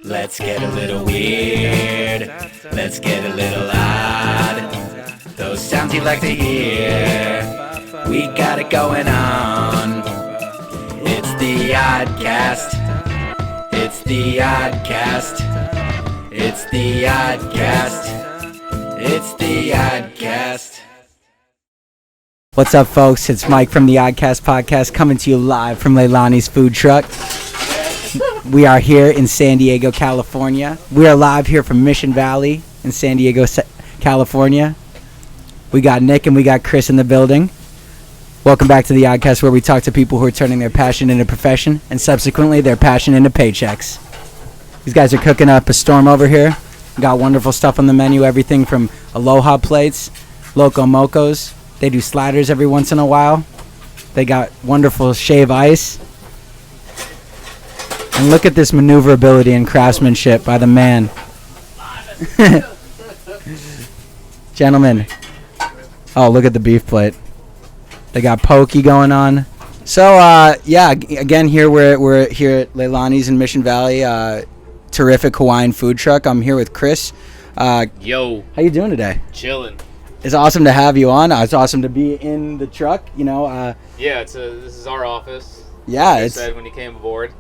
Let's get a little weird. Let's get a little odd. Those sounds you like to hear. We got it going on. It's the Oddcast. It's the Oddcast. It's the Oddcast. It's the Oddcast. What's up, folks? It's Mike from the ODDCAST podcast coming to you live from Leilani's food truck. We are here in San Diego, California. We are live here from Mission Valley in San Diego, California. We got Nick and we got Chris in the building. Welcome back to the ODDCAST, where we talk to people who are turning their passion into profession and subsequently their passion into paychecks. These guys are cooking up a storm over here. We got wonderful stuff on the menu, everything from Aloha Plates, Loco Mocos. They do sliders every once in a while. They got wonderful shave ice. And look at this maneuverability and craftsmanship by the man. Gentlemen. Oh, look at the beef plate. They got pokey going on. So, yeah, again, here we're here at Leilani's in Mission Valley. Terrific Hawaiian food truck. I'm here with Chris. Yo. How you doing today? Chilling. It's awesome to have you on. It's awesome to be in the truck, you know. Yeah, this is our office. Yeah, like it's. you said when you came aboard.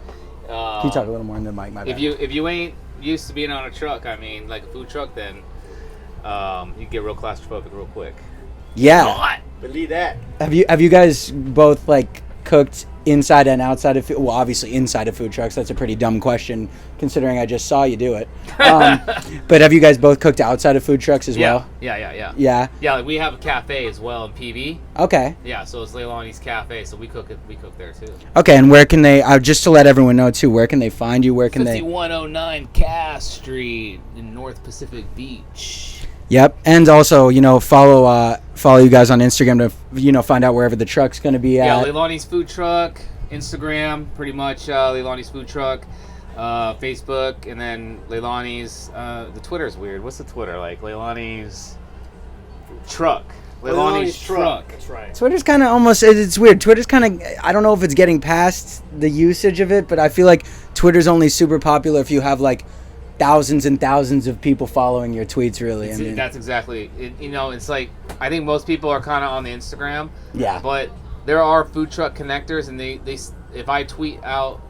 Can you talk a little more in the mic, my bad? If you ain't used to being on a truck, I mean, like a food truck, then you get real claustrophobic real quick. Yeah. God, believe that. Have you guys both like cooked inside and outside of well, obviously inside of food trucks? That's a pretty dumb question considering I just saw you do it. But have you guys both cooked outside of food trucks as well? Yeah. Yeah. Yeah, like we have a cafe as well in PV. Okay. Yeah, so it's Leilani's Cafe, so we cook there too. Okay, and where can they? Just to let everyone know too, where can they find you? Where can 5109 Cass Street in North Pacific Beach. Yep, and also follow you guys on Instagram to find out wherever the truck's gonna be at. Yeah, Leilani's food truck, Instagram, pretty much Leilani's food truck, Facebook, and then Leilani's. The Twitter's weird. What's the Twitter like? Leilani's truck. Leilani's truck. That's right. Twitter's kind of it's weird. Twitter's kind of, I don't know if it's getting past the usage of it, but I feel like Twitter's only super popular if you have like thousands and thousands of people following your tweets, really. That's exactly it. It's like, I think most people are kind of on the Instagram. Yeah. But there are food truck connectors, and they if I tweet out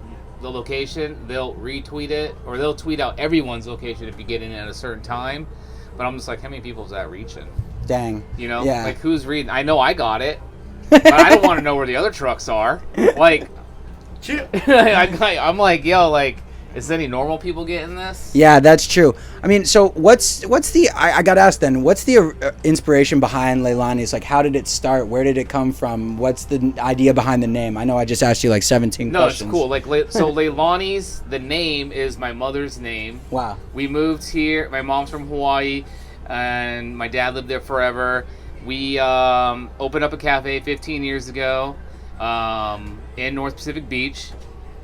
the location, they'll retweet it, or they'll tweet out everyone's location if you get in at a certain time. But I'm just like, how many people is that reaching? Dang. Yeah. Like, who's reading? I know I got it, but I don't want to know where the other trucks are. Like, I'm like, yo, like, is any normal people getting this? Yeah, that's true. I mean, so what's the? I got asked then. What's the inspiration behind Leilani's? Like, how did it start? Where did it come from? What's the idea behind the name? I know I just asked you like 17 questions. No, it's cool. So Leilani's, the name is my mother's name. Wow. We moved here. My mom's from Hawaii, and my dad lived there forever. We opened up a cafe 15 years ago in North Pacific Beach.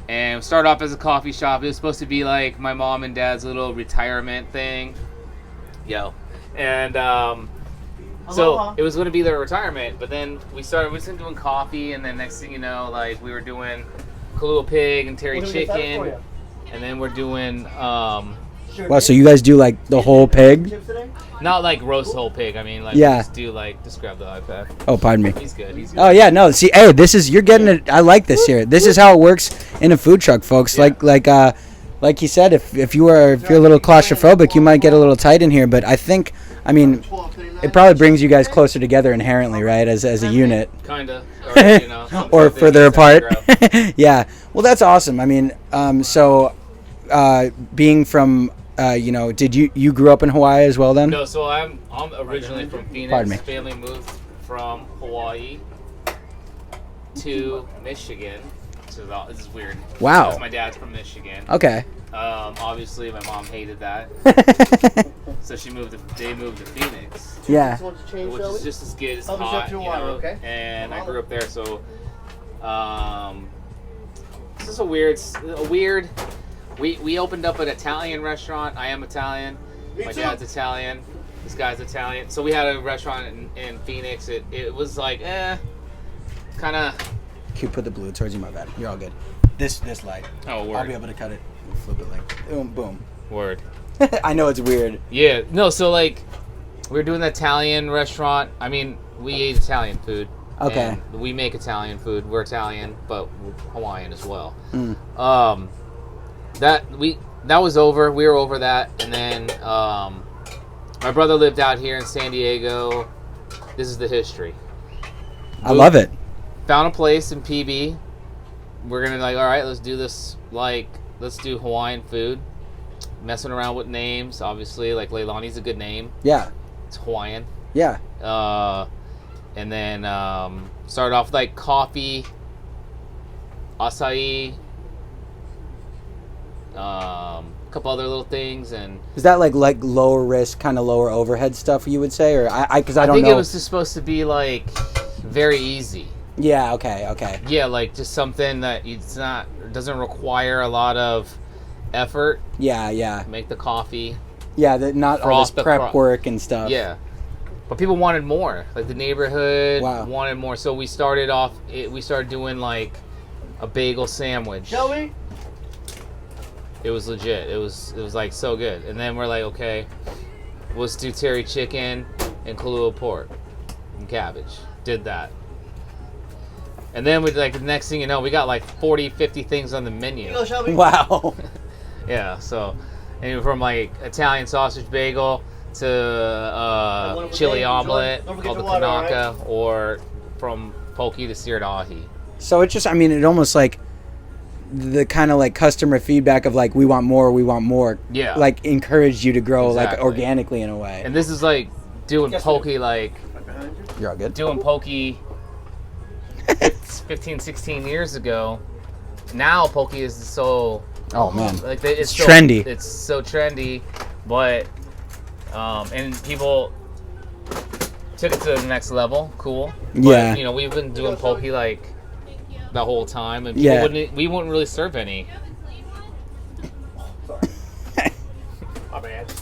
And started off as a coffee shop. It was supposed to be like my mom and dad's little retirement thing. And so it was going to be their retirement. But then we started doing coffee. And then next thing you know, like, we were doing Kailua Pig and Terry Chicken. And then we're doing... Wow, so you guys do like the whole pig? Not like roast whole pig. I mean, like, yeah. Just grab the iPad. Oh, pardon me. He's good. Oh yeah, no. See, hey, you're getting it. I like this here. This is how it works in a food truck, folks. Yeah. Like he said, if you're a little claustrophobic, you might get a little tight in here. But I mean, it probably brings you guys closer together inherently, right? As a unit. Kinda. Or further apart. Yeah. Well, that's awesome. I mean, being from. Did you grew up in Hawaii as well then? No, so I'm originally from Phoenix. Pardon me. Family moved from Hawaii to Michigan. So this is weird. Wow. Because my dad's from Michigan. Okay. Obviously my mom hated that. So they moved to Phoenix. Yeah. Which is just as good as hot, okay? And I grew up there, so this is a weird. We opened up an Italian restaurant. I am Italian. My dad's Italian. This guy's Italian. So we had a restaurant in Phoenix. It was like, kind of Can you put the blue towards you? My bad. You're all good. This light. Oh, word. I'll be able to cut it. Flip it like boom, boom. Word. I know it's weird. Yeah. No. So like, we're doing the Italian restaurant. I mean, we ate Italian food. Okay. And we make Italian food. We're Italian, but we're Hawaiian as well. That was over. We were over that, and then my brother lived out here in San Diego. This is the history. I love it. Found a place in PB. We're gonna all right, let's do this. Let's do Hawaiian food. Messing around with names, obviously. Like Leilani's a good name. Yeah. It's Hawaiian. Yeah. And then started off with like coffee, acai, a couple other little things, and is that like lower risk, kind of lower overhead stuff you would say, or because I don't think know. It was just supposed to be like very easy. Yeah. Okay. Yeah, like just something that doesn't require a lot of effort. Yeah. Make the coffee. Yeah, not all this prep work and stuff. Yeah. But people wanted more. Like the neighborhood wanted more. So we started doing like a bagel sandwich. Shall we? It was legit. It was like so good. And then we're like, okay, let's do teriyaki chicken and Kailua pork and cabbage. Did that. And then we the next thing you know, we got like 40, 50 things on the menu. Go, shall we? Wow. Yeah, so and from like Italian sausage bagel to chili omelet called the kanaka, right? Or from poke to seared ahi. So it just, I mean, it almost like the kind of like customer feedback of like we want more. Yeah. Like encouraged you to grow like organically in a way. And this is like doing poke like you're all good. Doing poke 15, 16 years ago. Now poke is so like it's so trendy. It's so trendy, but and people took it to the next level. Cool. Yeah. But, we've been doing poke like the whole time, and we wouldn't really serve any. My bad.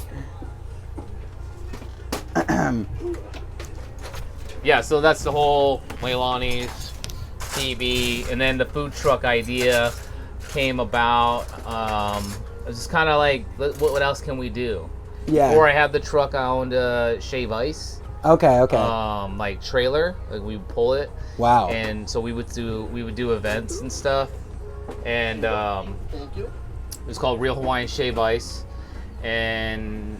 Yeah, so that's the whole Leilani's PB, and then the food truck idea came about. It was just kind of like, what else can we do? Yeah. Before I had the truck, I owned a Shave Ice. Okay. Like trailer, like we would pull it. Wow. And so we would do events and stuff, and Thank you. it was called Real Hawaiian Shave Ice, and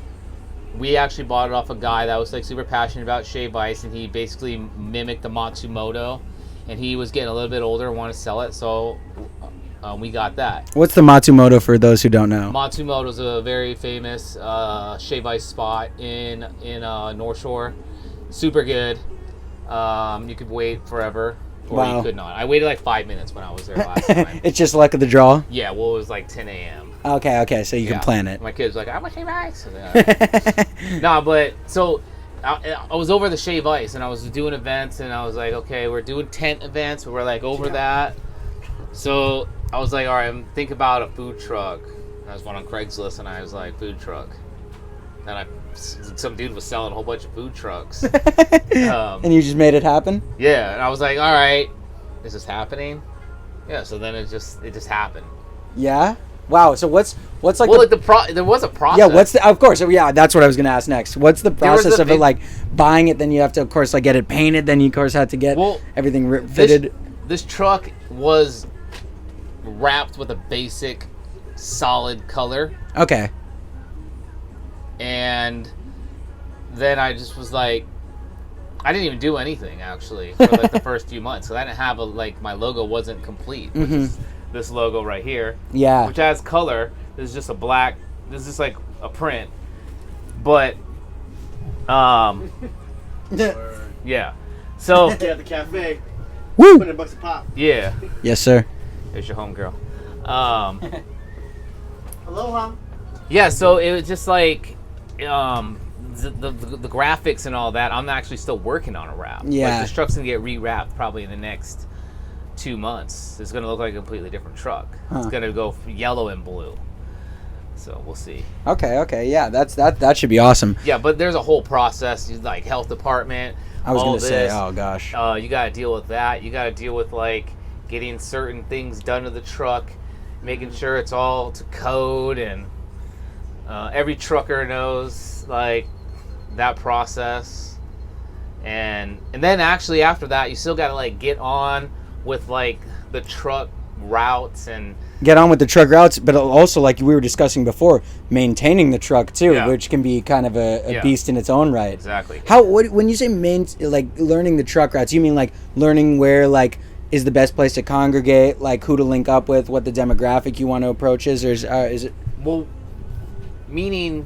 we actually bought it off a guy that was like super passionate about shave ice, and he basically mimicked the Matsumoto, and he was getting a little bit older and wanted to sell it, so we got that. What's the Matsumoto for those who don't know? Matsumoto is a very famous shave ice spot in North Shore. Super good. You could wait forever, or you could not. I waited like 5 minutes when I was there last time. It's just luck of the draw? Yeah, well, it was like 10 a.m. Okay, so you can plan it. My kid's like, I'm gonna shave ice. No, but so I was over the shave ice, and I was doing events, and I was like, okay, we're doing tent events, but we're like over that. So I was like, all right, I'm thinking about a food truck. And I was one on Craigslist, and I was like, food truck. And some dude was selling a whole bunch of food trucks. And you just made it happen? Yeah, and I was like, all right, is this happening? Yeah, so then it just happened. Yeah? Wow, so what's like there was a process. Yeah, of course, yeah, that's what I was going to ask next. What's the process of it, like, buying it, then you have to, of course, like, get it painted, then you, of course, have to get everything fitted? This truck was wrapped with a basic, solid color. Okay. And then I just was like, I didn't even do anything, actually, for like the first few months. So I didn't have my logo wasn't complete, which is this logo right here. Yeah. Which has color. This is just a black, this is just like a print. But, yeah. So. Yeah, at the cafe. Woo! $20 a pop. Yeah. Yes, sir. There's your homegirl. Aloha. Yeah, so it was just like, the graphics and all that. I'm actually still working on a wrap. Yeah. Like, this truck's gonna get rewrapped probably in the next 2 months. It's gonna look like a completely different truck. It's gonna go yellow and blue. So we'll see. Okay. Yeah, that should be awesome. Yeah, but there's a whole process. Like health department. I was gonna say, oh gosh. You gotta deal with that. You gotta deal with like getting certain things done to the truck, making sure it's all to code, and every trucker knows like that process. And then actually after that, you still got to like get on with like the truck routes and get on with the truck routes, but also, like we were discussing before, maintaining the truck too, Yeah. which can be kind of a beast in its own right. Exactly. When you say learning the truck routes, you mean like learning where like is the best place to congregate, like who to link up with, what the demographic you want to approach is, or is it? Well, meaning,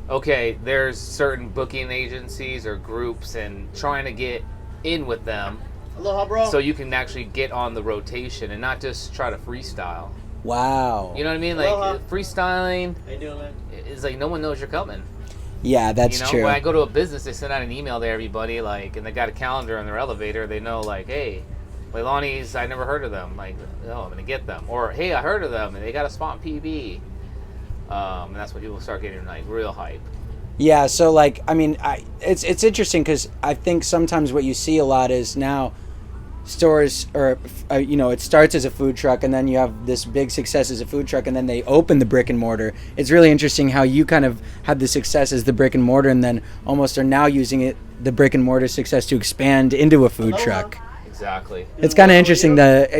okay, there's certain booking agencies or groups, and trying to get in with them. Aloha, bro. So you can actually get on the rotation and not just try to freestyle. Wow. You know what I mean? Like Aloha. freestyling How you doing, man? is like no one knows you're coming. Yeah, that's You know, true. when I go to a business, they send out an email to everybody, like, and they got a calendar in their elevator. They know, like, hey, Leilani's, I never heard of them. Like, oh, I'm gonna get them. Or hey, I heard of them, and they got a spot in PB. And that's when people start getting like real hype. Yeah, so like I mean, it's interesting because I think sometimes what you see a lot is now stores or it starts as a food truck and then you have this big success as a food truck and then they open the brick and mortar. It's really interesting how you kind of had the success as the brick and mortar and then almost are now using the brick and mortar success to expand into a food truck. Exactly. It's kind of interesting but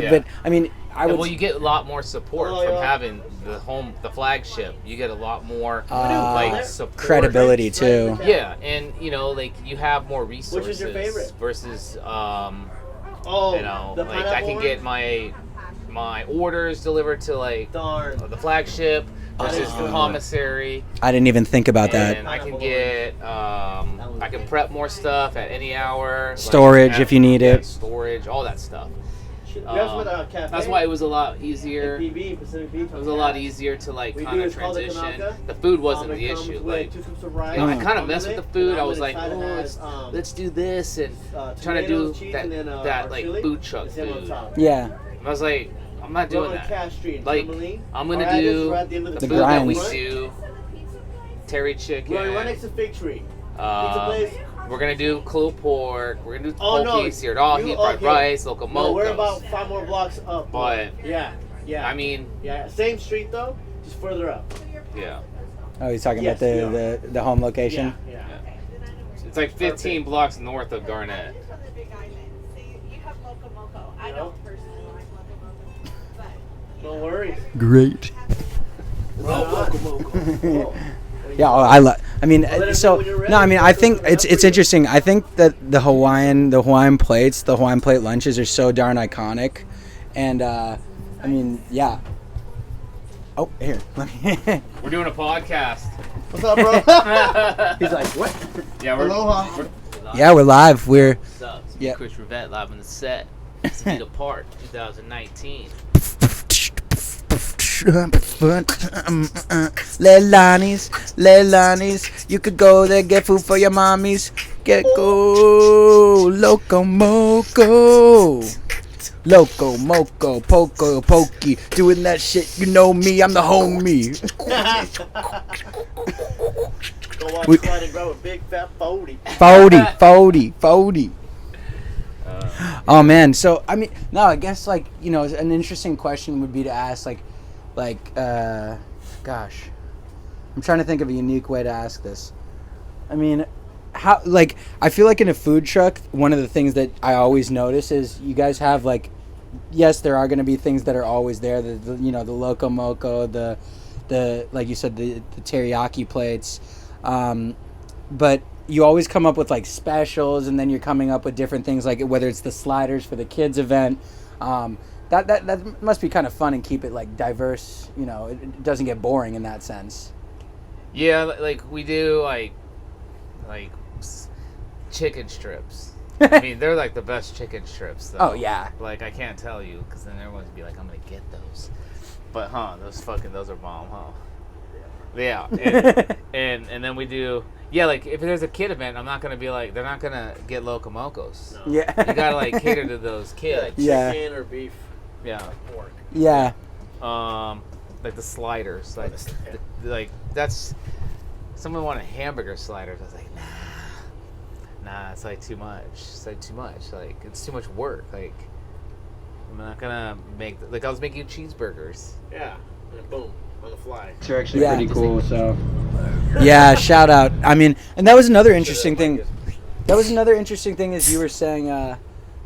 I mean well, you get a lot more support from having the flagship. You get a lot more like support, credibility too. Yeah, and like you have more resources. Which is your favorite? Versus the like I can get my orders delivered to like the flagship versus the commissary. I didn't even think about that. And I can get I can prep more stuff at any hour. Storage if you need it. Storage, all that stuff. Cafe. That's why it was a lot easier. PB, Pacific Beach. It was a lot easier to like We kind do of is call it transition. Kanaka. The food wasn't the It comes issue. with Like 2 scoops of rice. I kind of messed with the food. And I on was the like, side it has, let's do this and trying to do tomatoes, cheese, that and then, that our like chili. food truck It's him on food. top. Yeah. I was like, I'm not We're doing on that. Cash Street in Like Kimberly. I'm Our gonna address do is right at the end of the The food that we grinds. do. Terry chicken. We're right next to Fig Tree. Pizza place. We're gonna do Kailua Pork. We're gonna do Oh, no. poke, seared ahi, fried rice, Loco Mocos. No, we're about 5 more blocks up. But yeah. I mean, same street though, just further up. yeah. Oh, he's talking Yes, about the home location. Yeah. It's like 15 blocks north of Garnett. I don't personally like Loco Mocos, but No worries. Great. Oh. Yeah, I mean, I think it's interesting. I think that the Hawaiian plates, the Hawaiian plate lunches are so darn iconic, and I mean, yeah. Oh, here, let me. We're doing a podcast. What's up, bro? He's like, what? Yeah, we're Aloha. Yeah, we're live. What's up? It's Yeah. Chris Rivette live on the set. Bboy Park, 2019. Leilani's, you could go there, get food for your mommies. Go, Loco Moco. Loco Moco, Poco, Pokey, doing that shit, you know me, I'm the homie. Go watch We- Slide and Grow with Big Fat 40. 40. Oh man, so I mean, no, I guess like, an interesting question would be to ask gosh, I'm trying to think of a unique way to ask this. I mean, how, like, I feel like in a food truck, one of the things that I always notice is you guys have like, yes, there are going to be things that are always there, the Loco Moco, the like you said, the teriyaki plates, but you always come up with like specials, and then you're coming up with different things, like whether it's the sliders for the kids event. That must be kind of fun and keep it like diverse. It doesn't get boring in that sense. Yeah, like we do like chicken strips. I mean, they're like the best chicken strips though. Oh yeah. Like I can't tell you because then everyone's be like, I'm gonna get those. But those are bomb, huh? Yeah, and then we do. Yeah, like if there's a kid event, I'm not gonna be like, they're not gonna get Loco Mocos. No. Yeah. You gotta like cater to those kids. Yeah. Chicken or beef. Yeah. Pork. Yeah. Like the sliders, like that's. Someone wanted hamburger sliders. I was like, nah, it's like too much. Like it's too much work. Like I'm not gonna make like I was making cheeseburgers. Yeah. And boom, on the fly. It's actually Yeah. pretty cool. So, yeah, shout out. I mean, and that was another interesting thing. That was another interesting thing, as you were saying,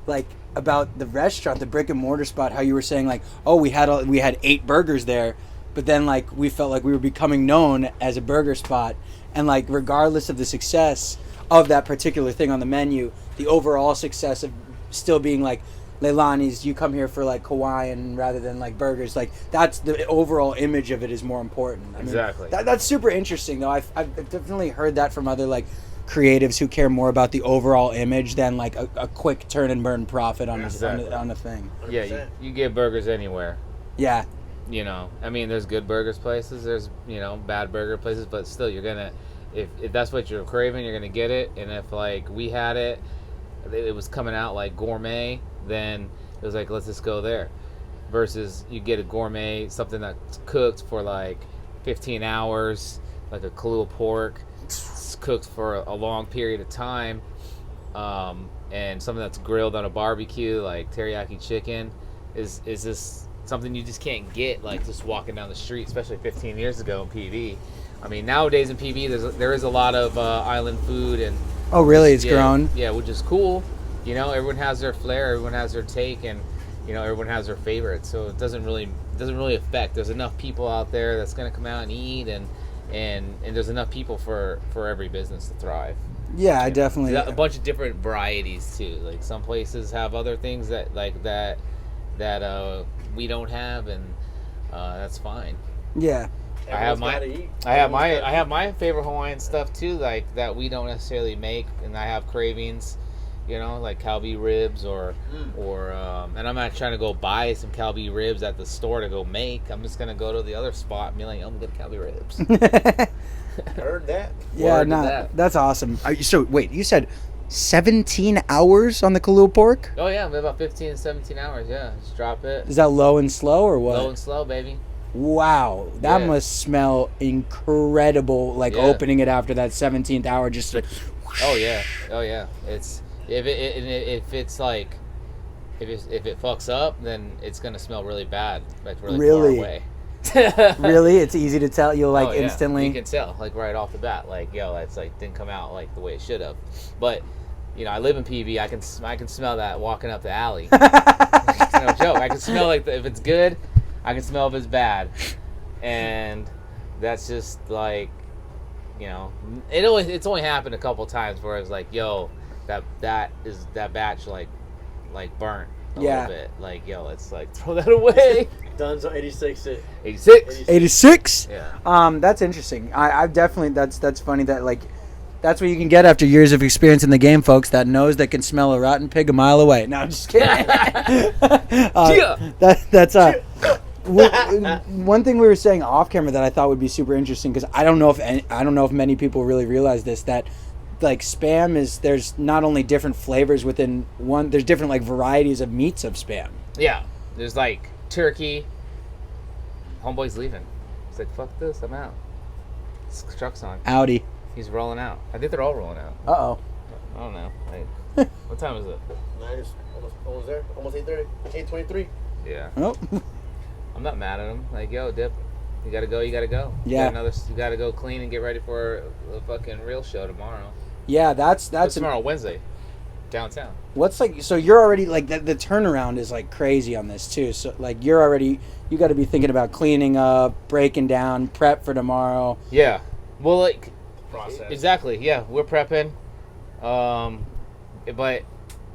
like about the restaurant, the brick and mortar spot. How you were saying like, oh, we had 8 burgers there, but then like we felt like we were becoming known as a burger spot, and like regardless of the success of that particular thing on the menu, the overall success of still being like Leilani's, you come here for like Hawaiian rather than like burgers. Like that's the overall image of it is more important. I mean, Exactly. That's super interesting though. I've definitely heard that from other like creatives who care more about the overall image than like a quick turn and burn profit on on a thing. Yeah, 100%. you get burgers anywhere. Yeah. You know, I mean, there's good burgers places. There's bad burger places, but still, you're gonna if that's what you're craving, you're gonna get it. And if like we had it was coming out like gourmet, then it was like let's just go there. Versus you get a gourmet, something that's cooked for like 15 hours, like a Kailua Pork, it's cooked for a long period of time, and something that's grilled on a barbecue like teriyaki chicken is just something you just can't get like just walking down the street, especially 15 years ago in PV. I mean, nowadays in PV there is a lot of island food and Oh, really? It's grown? Yeah, which is cool. You know, everyone has their flair, everyone has their take, and everyone has their favorite. So it doesn't really affect. There's enough people out there that's gonna come out and eat, and there's enough people for every business to thrive. Yeah, I definitely. A bunch of different varieties too. Like some places have other things that we don't have, and that's fine. Yeah. I have my favorite Hawaiian stuff too, like that we don't necessarily make, and I have cravings, like Kalbi ribs or and I'm not trying to go buy some Kalbi ribs at the store to go make. I'm just gonna go to the other spot and be like, I'm gonna get Kalbi ribs. Heard that. Yeah, Word to no, that. that's awesome. So wait, you said 17 hours on the Kailua Pork? Oh yeah, about 15 to 17 hours. Yeah, just drop it. Is that low and slow or what? Low and slow, baby. Wow, that Yeah. must smell incredible. Like Yeah. opening it after that 17th hour, just like, Oh yeah. It's if it fucks up, then it's gonna smell really bad, like really Really? far away. really, it's easy to tell. You'll like Oh, yeah. instantly. You can tell, like right off the bat, like it's like didn't come out like the way it should have. But I live in PV. I can smell that walking up the alley. It's no joke. I can smell like if it's good, I can smell if it's bad, and that's just like it's only happened a couple times where it's like that batch like burnt a Yeah. little bit, like let's like throw that away. Dunzo 86. 86. 86. Yeah. That's interesting. I've definitely that's funny that like that's what you can get after years of experience in the game, folks. That nose that can smell a rotten pig a mile away. No, I'm just kidding. That's one thing we were saying off camera that I thought would be super interesting, because I don't know if many people really realize this, that like Spam there's not only different flavors within one, there's different like varieties of meats of Spam. Yeah, there's like turkey. Homeboy's leaving. He's like, fuck this, I'm out. His truck's on. Audi. He's rolling out. I think they're all rolling out. Uh-oh. I don't know. Like, what time is it? Almost there. Almost 8:30. 8:23. Yeah. Oh. I'm not mad at him. Like, Dip, you gotta go. Yeah. You gotta go clean and get ready for a fucking real show tomorrow. Yeah, that's Tomorrow, Wednesday, downtown. What's like, so you're already like the turnaround is like crazy on this too. So like you got to be thinking about cleaning up, breaking down, prep for tomorrow. Yeah. Well, like, Process. exactly. Yeah, we're prepping. But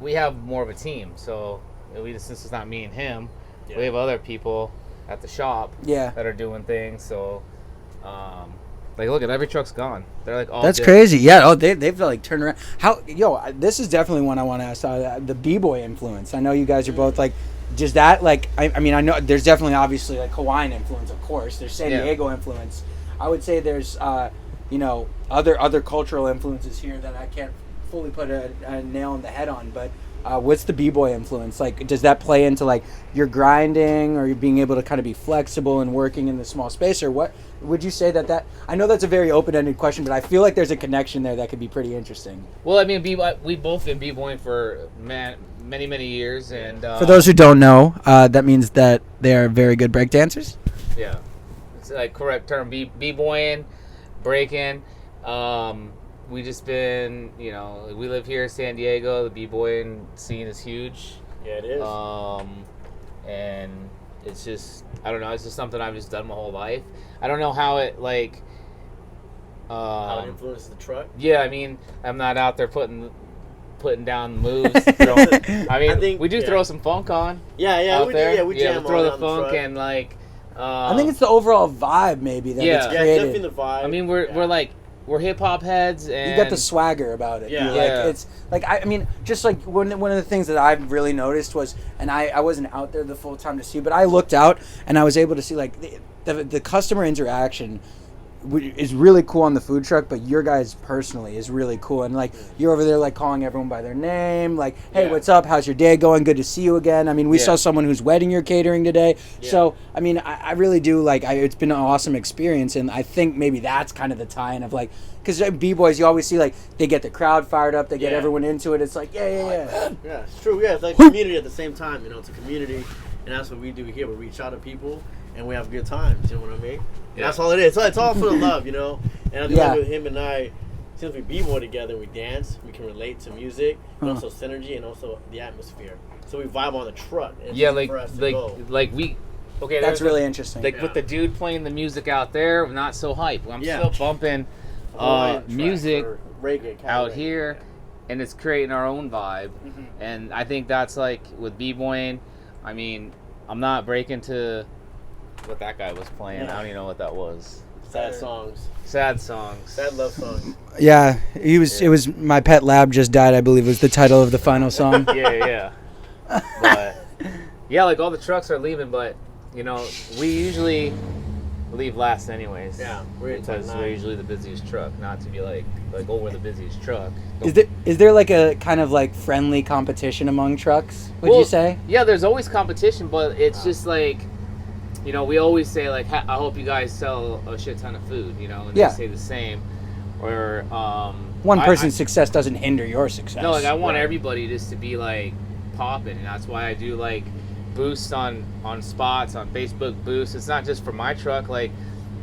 we have more of a team, so since it's not me and him, we have other people at the shop Yeah. that are doing things. So, like, look at every truck's gone. They're like all. That's different. crazy. Yeah. Oh, they've like turned around. This is definitely one I want to ask. The Bboy Influence. I know you guys are both like, just that like. I mean, I know there's definitely obviously like Hawaiian influence, of course. There's San Diego influence. I would say there's other cultural influences here that I can't fully put a nail in the head on. But What's the B-Boy influence? Like, does that play into like your grinding, or you being able to kind of be flexible and working in the small space, or what would you say that? I know that's a very open-ended question, but I feel like there's a connection there that could be pretty interesting. Well, I mean, we've both been b-boying for many years, and for those who don't know, that means that they are very good break dancers. Yeah, it's like correct term, b-boying, breaking. We just been, we live here in San Diego. The b-boying scene is huge. Yeah, it is. And it's just, I don't know, it's just something I've just done my whole life. I don't know how it, like... how it influences the truck? Yeah, I mean, I'm not out there putting down moves. I think we do throw some funk on. Yeah, we there. do. We jam we throw the on funk the and, like... I think it's the overall vibe, maybe, that it's created. Yeah, it's definitely the vibe. I mean, we're hip hop heads, and you got the swagger about it. Yeah, It's like I mean, just like one of the things that I've really noticed was, and I wasn't out there the full time to see, but I looked out and I was able to see like the customer interaction is really cool on the food truck, but your guys personally is really cool, and like you're over there like calling everyone by their name, like, hey, what's up, how's your day going, good to see you again. I mean, we saw someone whose wedding you're catering today, so I mean, I really do like, it's been an awesome experience, and I think maybe that's kind of the tie-in of like, because b-boys, you always see like they get the crowd fired up, they get everyone into it, it's like yeah, it's true. Yeah, it's like community at the same time, it's a community, and that's what we do here. We reach out to people and we have good times, you know what I mean? And that's all it is. It's all for the love, And I think like with him and I, since we b-boy together, we dance, we can relate to music, and also synergy, and also the atmosphere. So we vibe on the truck. And it's for us to go. Okay, that's really interesting. Like with the dude playing the music out there, not so hype. I'm still bumping music out here, and it's creating our own vibe. Mm-hmm. And I think that's like with b-boying. I mean, I'm not breaking to what that guy was playing. I don't even know what that was. Sad songs. Sad love songs. Yeah, he was. It was My Pet Lab Just Died, I believe, was the title of the final song. Yeah. But like all the trucks are leaving, but we usually leave last anyways. Yeah, because we're usually the busiest truck. Not to be like we're the busiest truck. Is there like a kind of like friendly competition among trucks? Would you say? Yeah, there's always competition, but it's just like. We always say, like, I hope you guys sell a shit ton of food, and they say the same. Or, one person's success doesn't hinder your success. No, like, I want everybody just to be, like, popping. And that's why I do, like, boosts on spots, on Facebook boosts. It's not just for my truck. Like,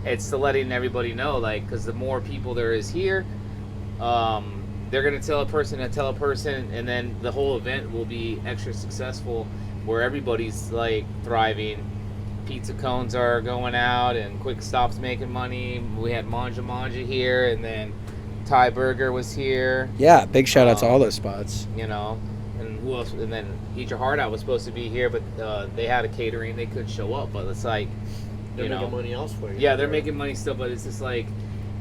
it's to letting everybody know, like, because the more people there is here, they're going to tell a person, and then the whole event will be extra successful where everybody's, like, thriving. Pizza cones are going out, and Quick Stop's making money. We had Manja here, and then Thai Burger was here. Yeah, big shout out to all those spots. And who else? And then Eat Your Heart Out was supposed to be here, but they had a catering. They could show up, but it's like, they're making money elsewhere. Yeah, they're making money still, but it's just like,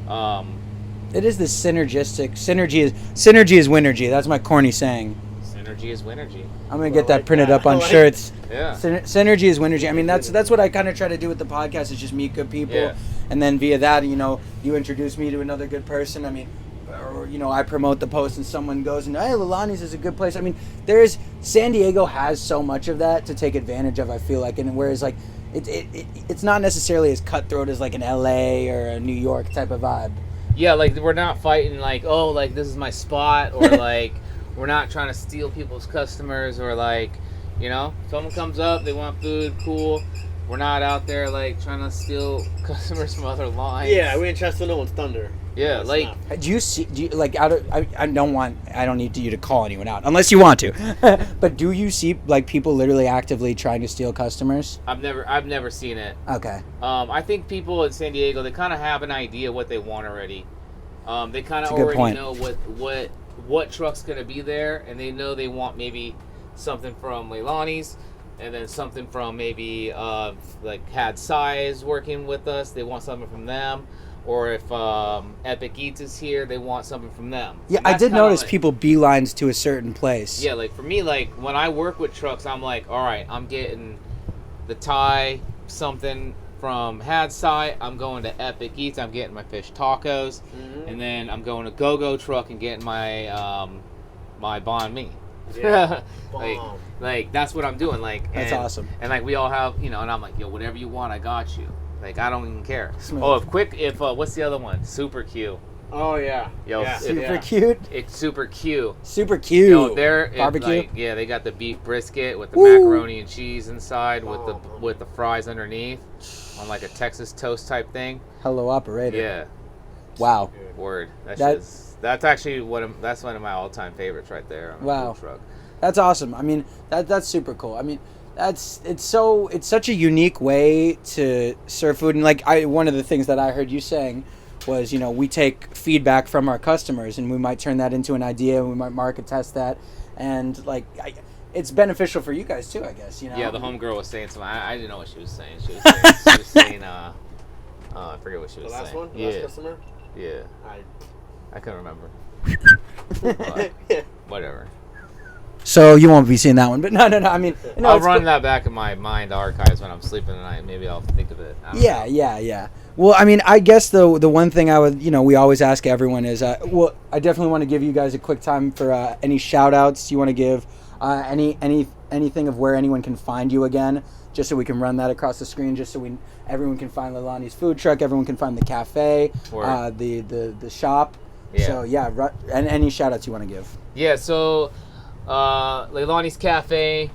it is this synergistic. Synergy is winergy. That's my corny saying. Synergy is winergy. I'm gonna get that printed up on shirts. Yeah. Synergy is winergy. I mean, that's what I kind of try to do with the podcast, is just meet good people, and then via that, you introduce me to another good person. I mean, or I promote the post, and someone goes and, hey, Leilani's is a good place. I mean, San Diego has so much of that to take advantage of, I feel like, and whereas like it's not necessarily as cutthroat as like an LA or a New York type of vibe. Yeah, like we're not fighting like, oh, like this is my spot, or like. We're not trying to steal people's customers, or like, someone comes up, they want food, cool. We're not out there like trying to steal customers from other lines. Yeah, we ain't trying to steal no one's thunder. Yeah, like. Do you like I don't need you to call anyone out unless you want to. But do you see like people literally actively trying to steal customers? I've never seen it. Okay. I think people in San Diego, they kind of have an idea what they want already. They kind of already know what truck's gonna be there, and they know they want maybe something from Leilani's, and then something from maybe like Had Size working with us. They want something from them, or if Epic Eats is here, they want something from them. Yeah, I did notice people beelines to a certain place. Yeah, like for me, like when I work with trucks, I'm like, all right, I'm getting the Thai something from Had Sight, I'm going to Epic Eats, I'm getting my fish tacos, and then I'm going to Go-Go Truck and getting my my banh mi. Yeah. like that's what I'm doing. Like That's awesome. And like we all have, and I'm like, yo, whatever you want, I got you. Like I don't even care. Smooth. Oh, if what's the other one? Super Q. Oh yeah. Yo, yeah. Super cute. It's Super Q. Super cute. Yo, they're barbecue. they got the beef brisket with the Woo. macaroni and cheese inside with the fries underneath on like a Texas toast type thing. Hello, operator. Yeah. Wow. Word. That's actually that's one of my all-time favorites right there. On Wow. the food truck. That's awesome. I mean, that's super cool. I mean, it's such a unique way to serve food. And like one of the things that I heard you saying was, we take feedback from our customers and we might turn that into an idea and we might market test that. And like, it's beneficial for you guys too, I guess, Yeah, the homegirl was saying something. I didn't know what she was saying. She was saying, I forget what she was saying. The last one? Yeah. Last customer? Yeah. I couldn't remember. Whatever. So you won't be seeing that one, but no. I mean, no, I'll it's run cool. that back in my mind archives when I'm sleeping tonight. Maybe I'll think of it. I don't know. Yeah. Well, I mean, I guess the one thing I would, we always ask everyone is, I definitely want to give you guys a quick time for any shout outs you want to give, anything of where anyone can find you again, just so we can run that across the screen, just so everyone can find Leilani's food truck, everyone can find the cafe, the shop. Yeah. So yeah, and any shout outs you want to give. Yeah, so Leilani's Cafe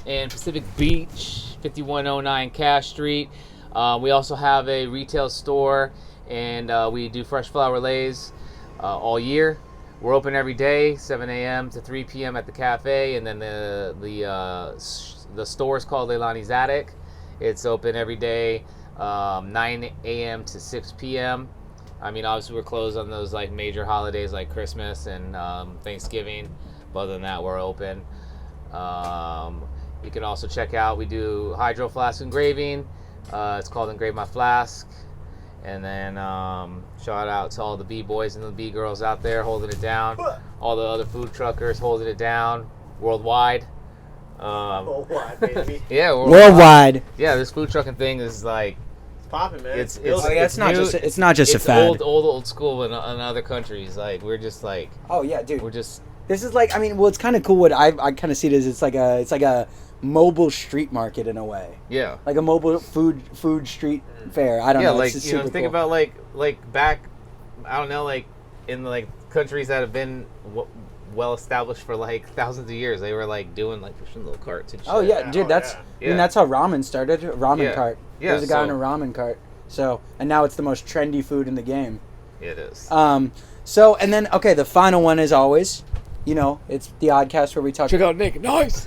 in Pacific Beach, 5109 Cash Street. We also have a retail store, and we do fresh flower lays all year. We're open every day, 7 a.m. to 3 p.m. at the cafe, and then the store is called Leilani's Attic. It's open every day, 9 a.m. to 6 p.m. I mean, obviously we're closed on those like major holidays like Christmas and Thanksgiving. But other than that, we're open. You can also check out, we do hydro flask engraving. It's called Engrave My Flask. And then shout out to all the B-boys and the B-girls out there holding it down. All the other food truckers holding it down worldwide. Worldwide, baby. Yeah, Worldwide. Yeah, this food trucking thing is like, It's popping, man. It's not just a fad. old school in other countries. Like we're just like, Oh yeah, dude. we're just This is like, I mean, well, it's kind of cool. What I kind of see it as, it's like a mobile street market in a way, yeah. like a mobile food street fair. I don't know. Like It's just you know, super think cool. about like back, I don't know, like in like countries that have been well established for like thousands of years. They were like doing like pushing little carts and shit. Oh yeah, dude. I mean, that's how ramen started. Ramen Yeah. cart. Yeah, There's a guy in so- a ramen cart. So, and now it's the most trendy food in the game. It is. So, and then, okay, the final one is always, it's the Oddcast where we talk. Check out Nick. Nice.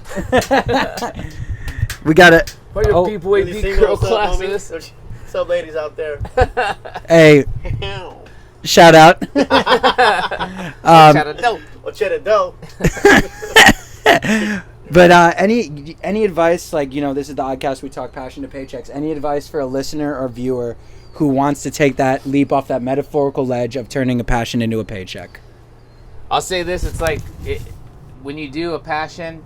We got it. What your Oh. B-boy Really B-girl single, what's up, homies? classes? What's up, ladies out there? Hey, shout out. Shout out dope. Or cheddar dough. But any advice, like, this is the Oddcast, we talk passion to paychecks. Any advice for a listener or viewer who wants to take that leap off that metaphorical ledge of turning a passion into a paycheck? I'll say this: it's like when you do a passion,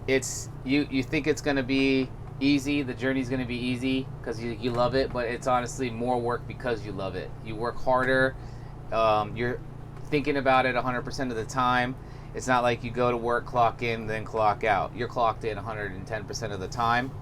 it's you think it's gonna be easy. The journey's gonna be easy because you love it, but it's honestly more work because you love it. You work harder. You're thinking about it 100% of the time. It's not like you go to work, clock in, then clock out. You're clocked in 110% of the time,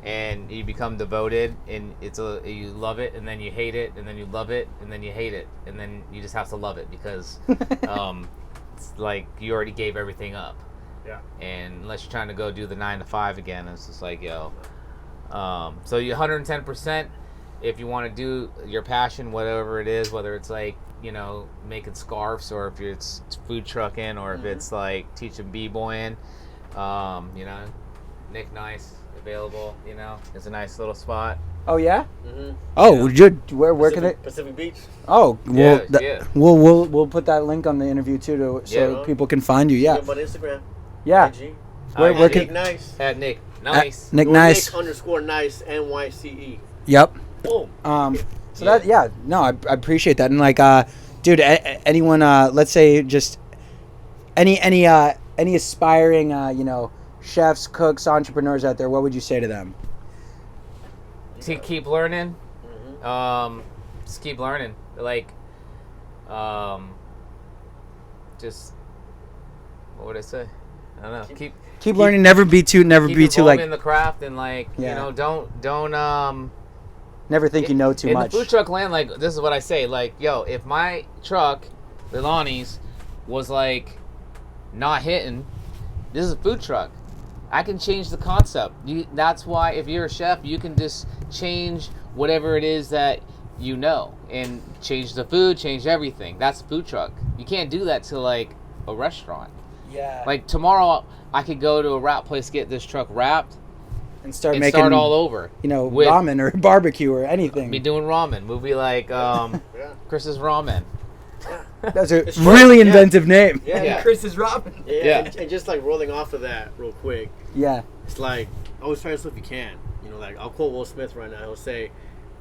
and you become devoted. And you love it, and then you hate it, and then you love it, and then you hate it, and then you just have to love it because it's like you already gave everything up. Yeah. And unless you're trying to go do the 9 to 5 again, it's just like, yo. So you 110%. If you want to do your passion, whatever it is, whether it's like, making scarves, or if it's food trucking, or if it's like teaching b-boying, Nick Nice available, it's a nice little spot. Oh yeah. Mm-hmm. Oh, where can it? Pacific Beach. Oh, well, Yeah. we'll put that link on the interview too, so Yeah. people can find you. Yeah, Hit him on Instagram. yeah. IG. Where Nick can Nice. At Nick Nice. Nick Nice? Nick _nice NYCE. Yep. Boom. So I appreciate that, and like, dude, anyone, let's say just any aspiring, chefs, cooks, entrepreneurs out there, what would you say to them? To keep learning. Just keep learning. Like, just what would I say? I don't know. Keep learning. Never be too like in the craft and like don't never think you know too in much. the food truck land, like this is what I say, like yo, if my truck, Leilani's, was like not hitting, this is a food truck. I can change the concept. That's why if you're a chef, you can just change whatever it is that you know and change the food, change everything. That's a food truck. You can't do that to like a restaurant. Yeah. Like tomorrow, I could go to a wrap place, get this truck wrapped, and start start all over. With ramen or barbecue or anything. Be doing ramen. We'll be like Chris's Ramen. That's a really inventive name. Yeah. Chris's Ramen. Yeah. And just like rolling off of that real quick. Yeah. It's like always try to stuff you can. You know, like I'll quote Will Smith right now. He'll say,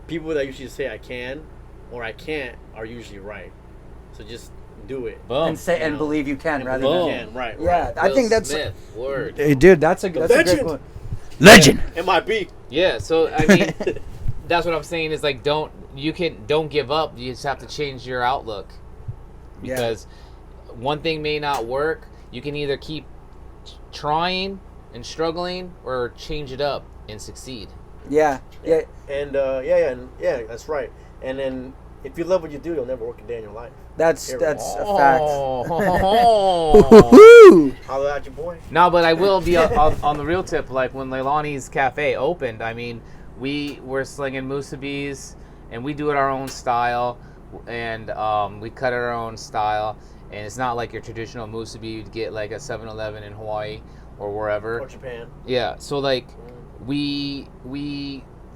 "People that usually say I can or I can't are usually right. So just do it." Boom. And say and believe you can rather boom. than can. Right. Yeah, I think that's Smith, word. Hey, dude, that's a great one. Legend. MIB. Yeah. So I mean, that's what I'm saying is like don't give up. You just have to change your outlook because one thing may not work. You can either keep trying and struggling or change it up and succeed. Yeah. And that's right. And then if you love what you do, you'll never work a day in your life. That's a fact. Holla at your boy. No, but I will be on the real tip. Like when Leilani's Cafe opened, I mean, we were slinging musubis, and we do it our own style, and we cut it our own style. And it's not like your traditional musubi you'd get like a 7-Eleven in Hawaii or wherever. Or Japan. Yeah. So like we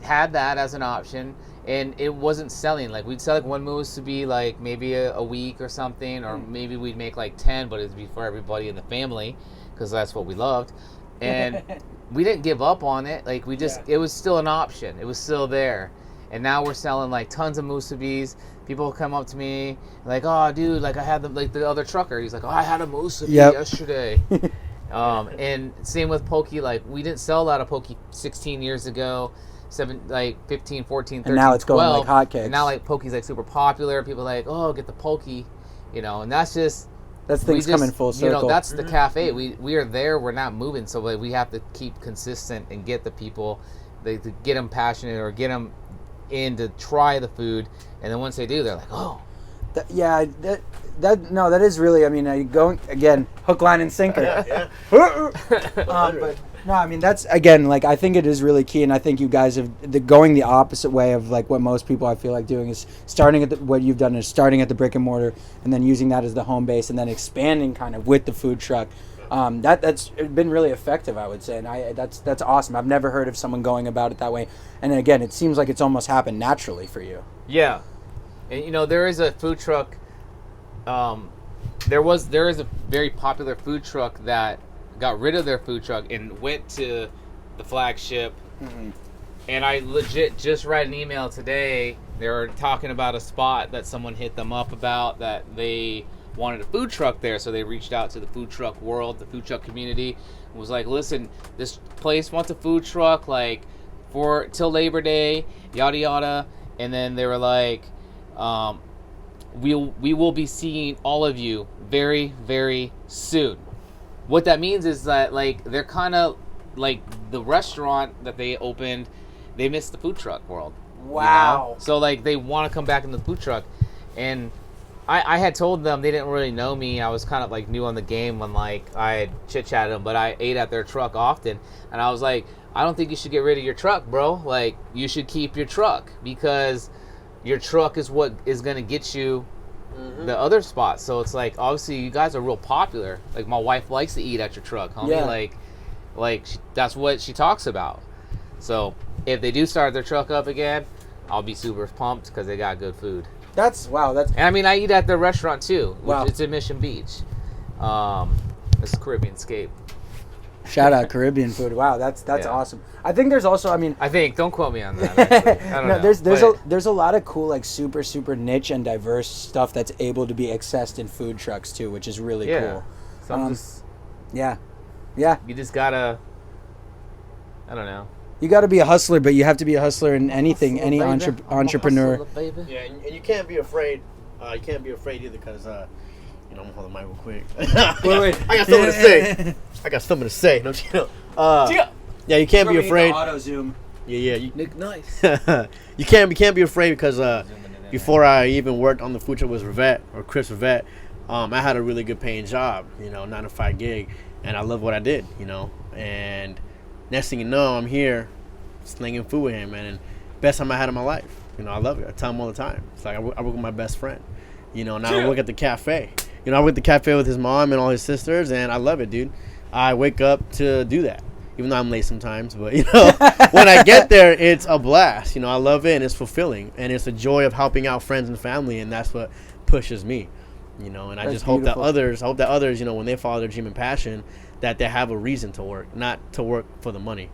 had that as an option. And it wasn't selling. Like we'd sell like one musubi like maybe a week or something, or maybe we'd make like 10, but it'd be for everybody in the family because that's what we loved. And we didn't give up on it. Like we just, it was still an option. It was still there. And now we're selling like tons of musubis. People come up to me like, "Oh, dude, like I had the other trucker. He's like, oh, I had a musubi yesterday." And same with poke. Like we didn't sell a lot of poke 16 years ago. 15, 14, 13, and now it's 12. going like hotcakes. And now like poke's like super popular. People are like, "Oh, get the poke," and that's things coming full circle. That's the cafe. We are there. We're not moving, so like, we have to keep consistent and get the people, to get them passionate or get them in to try the food, and then once they do, they're like, "Oh." That is really. I mean, going again, hook, line, and sinker. But no, I mean that's again like I think it is really key, and I think you guys have going the opposite way of like what most people I feel like doing is starting at what you've done is starting at the brick and mortar, and then using that as the home base, and then expanding kind of with the food truck. That's been really effective, I would say, and that's awesome. I've never heard of someone going about it that way, and again, it seems like it's almost happened naturally for you. Yeah. And there is a food truck. There is a very popular food truck that got rid of their food truck and went to the flagship. Mm-hmm. And I legit just read an email today. They were talking about a spot that someone hit them up about that they wanted a food truck there, so they reached out to the food truck world, the food truck community, and was like, "Listen, this place wants a food truck like for till Labor Day, yada yada." And then they were like, we will be seeing all of you very, very soon. What that means is that like they're kind of like the restaurant that they opened, they missed the food truck world. Wow. So like they want to come back in the food truck, and I had told them they didn't really know me. I was kind of like new on the game when like I had chit chatted them, but I ate at their truck often, and I was like, I don't think you should get rid of your truck, bro. Like you should keep your truck because your truck is what is gonna get you the other spots. So it's like obviously you guys are real popular. Like my wife likes to eat at your truck, homie. Yeah. That's what she talks about. So if they do start their truck up again, I'll be super pumped because they got good food. That's and I mean I eat at their restaurant too, which wow. It's in Mission Beach. It's Caribbean Scape. Shout out Caribbean food. Wow, that's awesome. I think there's also, don't quote me on that. I don't know. There's a lot of cool like super niche and diverse stuff that's able to be accessed in food trucks too, which is really cool. So yeah. You just gotta, I don't know. You got to be a hustler, but you have to be a hustler in anything, any entrepreneur. Hustler, yeah, and you can't be afraid. You can't be afraid either, because You know, I'm gonna hold the mic real quick. Wait. I got something to say. I got something to say. Don't you know? Yeah, you can't be afraid. Auto zoom. Yeah. Nick, nice. You can't be afraid because before I even worked on the food truck with Chris Rivette, I had a really good paying job, 9-to-5 gig, and I love what I did, And next thing you know, I'm here slinging food with him, man, and best time I had in my life. I love it. I tell him all the time. It's like I work with my best friend. Now I work at the cafe. I work at the cafe with his mom and all his sisters, and I love it, dude. I wake up to do that. Even though I'm late sometimes, but when I get there, it's a blast. I love it, and it's fulfilling, and it's a joy of helping out friends and family, and that's what pushes me. And I That's just hope beautiful. that others, when they follow their dream and passion, that they have a reason to work, not to work for the money.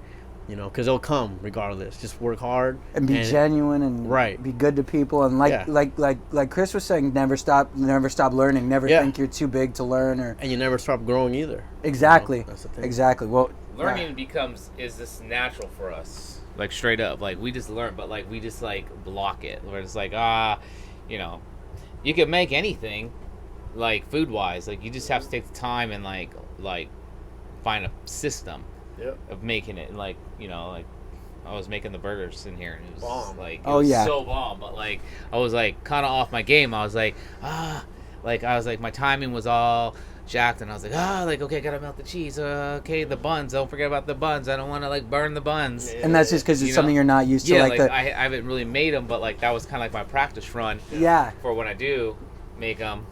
Because it'll come regardless. Just work hard And be genuine and right. be good to people, and like Chris was saying, never stop learning. Never think you're too big to learn, and you never stop growing either. Exactly. That's the thing. Exactly. Well, Learning is this natural for us, like straight up, like we just learn, but like we just like block it. Where it's like you can make anything, like food wise, like you just have to take the time and like find a system of making it. And like I was making the burgers in here, and it was bomb. like so bomb, but like I was like kind of off my game. I was like my timing was all jacked, and I was like okay, gotta melt the cheese, okay, the buns, don't forget about the buns, I don't want to like burn the buns. and that's just because it's something you're not used to. I haven't really made them, but like that was kind of like my practice run for when I do make them,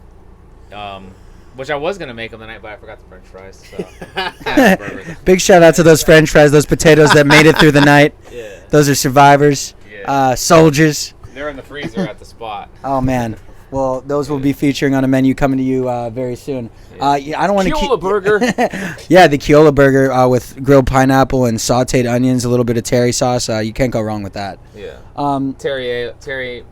which I was gonna make them tonight, but I forgot the French fries. So Big shout out to those French fries, those potatoes that made it through the night. Those are survivors, soldiers. They're in the freezer at the spot. Oh man. Well, those will be featuring on a menu coming to you very soon. I don't want to Kailua burger. Yeah, the Kailua burger with grilled pineapple and sautéed onions, a little bit of terry sauce. You can't go wrong with that. Yeah. Terry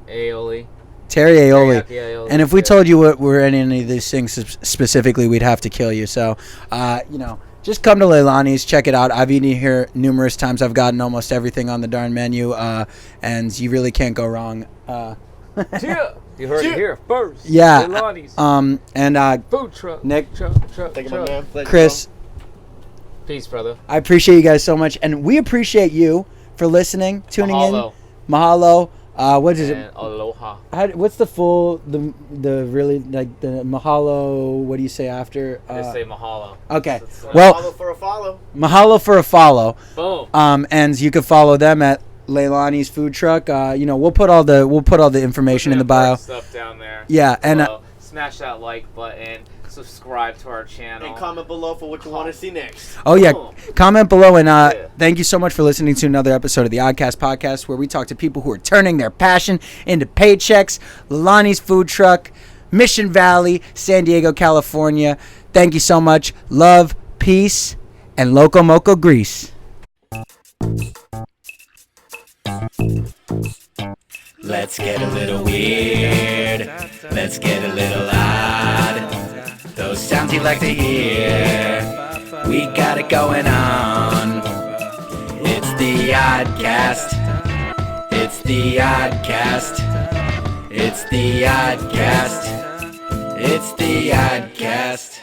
aioli. Teriyaki aioli. And if we told you what were any of these things specifically, we'd have to kill you. So, just come to Leilani's, check it out. I've eaten here numerous times. I've gotten almost everything on the darn menu, and you really can't go wrong. You heard it here first. Yeah. Leilani's. And food truck. Nick, Thank you, my man. Pleasure, Chris, Peace, brother. I appreciate you guys so much, and we appreciate you for listening, tuning Mahalo. in. Mahalo. What is And it? aloha. What's the full the really like the mahalo? What do you say after? Just say mahalo. Okay. It's Well, Follow for a follow. mahalo for a follow. boom. And you can follow them at Leilani's food truck. We'll put all the information in the bio. Stuff down there. Yeah, and smash that like button. Subscribe to our channel. And comment below for what you want to see next. oh yeah, Boom. comment below, and thank you so much for listening to another episode of the ODDCAST podcast, where we talk to people who are turning their passion into paychecks. Leilani's food truck, Mission Valley, San Diego, California. Thank you so much. Love, peace, and Loco Mocos grease. Let's get a little weird. Let's get a little odd. Those sounds you like to hear. We got it going on. It's the ODDCAST. It's the ODDCAST. It's the ODDCAST. It's the ODDCAST.